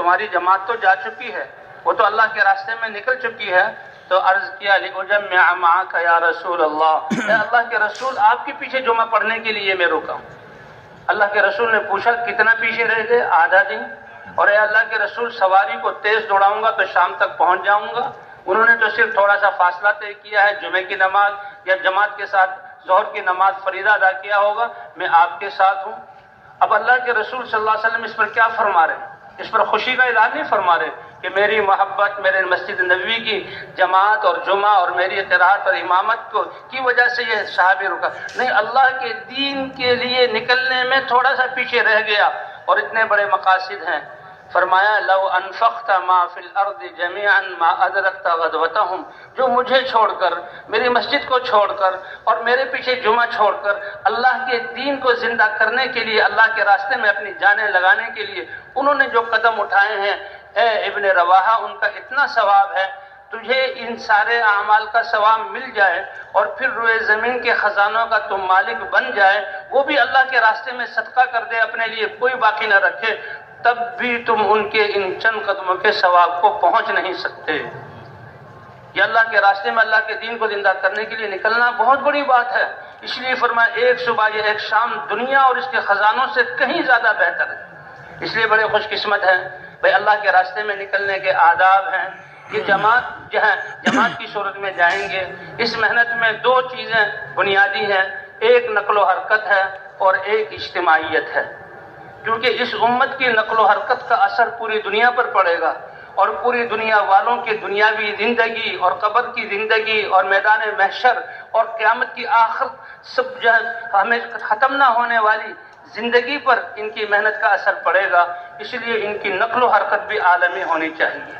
تمہاری جماعت تو جا چکی ہے، وہ تو اللہ کے راستے میں نکل چکی ہے۔ تو عرض کیا لِأُجَمِّعَ مَعَكَ یا رسول اللہ، اے اللہ کے رسول آپ کے پیچھے جمعہ پڑھنے کے لیے میں رکا ہوں۔ اللہ کے رسول نے پوچھا کتنا پیچھے رہ گئے؟ آدھا دن۔ اور اے اللہ کے رسول سواری کو تیز دوڑاؤں گا تو شام تک پہنچ جاؤں گا۔ انہوں نے تو صرف تھوڑا سا فاصلہ طے کیا ہے، جمعے کی نماز یا جماعت کے ساتھ ظہر کی نماز فریضہ ادا کیا ہوگا، میں آپ کے ساتھ ہوں۔ اب اللہ کے رسول صلی اللہ علیہ وسلم اس پر کیا فرما رہے ہیں؟ اس پر خوشی کا اظہار نہیں فرما رہے کہ میری محبت، میرے مسجد نبوی کی جماعت اور جمعہ اور میری قراءت اور امامت کی وجہ سے یہ صحابی رکا، نہیں، اللہ کے دین کے لیے نکلنے میں تھوڑا سا پیچھے رہ گیا، اور اتنے بڑے مقاصد ہیں۔ فرمایا لو انفقت ما فی الارض جميعا ما ادرکت غدوتهم، جو مجھے چھوڑ کر، میری مسجد کو چھوڑ کر اور میرے پیچھے جمعہ چھوڑ کر اللہ کے دین کو زندہ کرنے کے لیے، اللہ کے راستے میں اپنی جانیں لگانے کے لیے انہوں نے جو قدم اٹھائے ہیں، اے ابن رواحہ، ان کا اتنا ثواب ہے، تجھے ان سارے اعمال کا ثواب مل جائے اور پھر روئے زمین کے خزانوں کا تم مالک بن جائے، وہ بھی اللہ کے راستے میں صدقہ کر دے، اپنے لیے کوئی باقی نہ رکھے، تب بھی تم ان کے ان چند قدموں کے ثواب کو پہنچ نہیں سکتے۔ یہ اللہ کے راستے میں اللہ کے دین کو زندہ کرنے کے لیے نکلنا بہت بڑی بات ہے۔ اس لیے فرمایا ایک صبح یا ایک شام دنیا اور اس کے خزانوں سے کہیں زیادہ بہتر ہے۔ اس لیے بڑے خوش قسمت ہیں بھئی، اللہ کے راستے میں نکلنے کے آداب ہیں۔ یہ جماعت جو ہے، جماعت کی صورت میں جائیں گے، اس محنت میں دو چیزیں بنیادی ہیں، ایک نقل و حرکت ہے اور ایک اجتماعیت ہے، کیونکہ اس امت کی نقل و حرکت کا اثر پوری دنیا پر پڑے گا، اور پوری دنیا والوں کی دنیاوی زندگی اور قبر کی زندگی اور میدان محشر اور قیامت کی آخر سب جو ہے ہمیں ختم نہ ہونے والی زندگی پر ان کی محنت کا اثر پڑے گا۔ اس لیے ان کی نقل و حرکت بھی عالمی ہونی چاہیے۔